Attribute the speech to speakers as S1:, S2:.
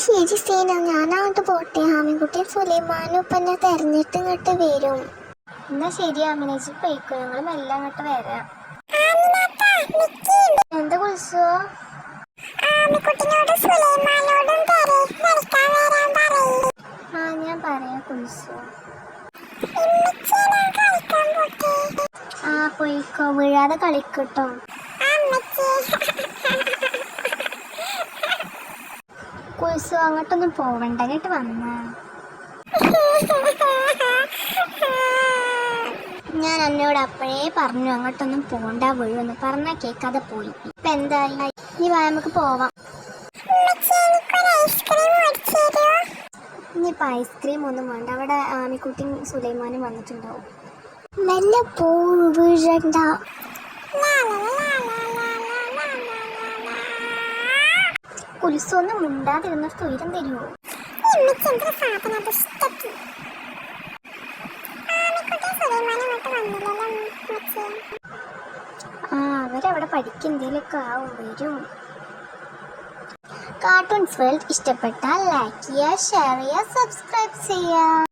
S1: ശരി സീന, ഞാനങ്ങോട്ട് പോട്ടെ. ആമിൻകുട്ടിയും സുലൈമാനും ഇപ്പം എന്നെ തെരഞ്ഞിട്ട് ഇങ്ങോട്ട് വരും. എന്നാ ശരി ആമിനേച്ചി പോയിക്കോ, ഞങ്ങൾ മെല്ലെ അങ്ങോട്ട് വരാം. എന്താ കുളിച്ചോ? ഞാൻ പറയാ കുളിച്ചോ. പോയിക്കോ, വീഴാതെ കളിക്കട്ടോ. കുളിച്ചോ, അങ്ങോട്ടൊന്നും പോവണ്ട, അങ്ങോട്ട് വന്നാ. ഞാൻ എന്നോട് അപ്പോഴേ പറഞ്ഞു അങ്ങോട്ടൊന്നും പോണ്ട, വീഴുന്ന് പറഞ്ഞാ കേൾക്കാതെ പോയി. ഇപ്പൊ എന്തായി? നീ വാ, നമുക്ക് പോവാം. ഇനിയിപ്പോ ഐസ്ക്രീം ഒന്നും വേണ്ട, അവിടെ ആമിക്കുട്ടിയും സുലൈമാനും വന്നിട്ടുണ്ടാവും. മെല്ലെ പോ, വീഴണ്ട. കുലിസൊന്നും മിണ്ടാതിരുന്ന സ്വൈരം തരുമോ? അവരവിടെ പഠിക്കുന്നതിലൊക്കെ ആവും, വരും. കാർട്ടൂൺസ് വേൾഡ് ഇഷ്ടപ്പെട്ടാൽ ലൈക്ക് ചെയ്യുക, ഷെയർ ചെയ്യുക, സബ്സ്ക്രൈബ് ചെയ്യുക.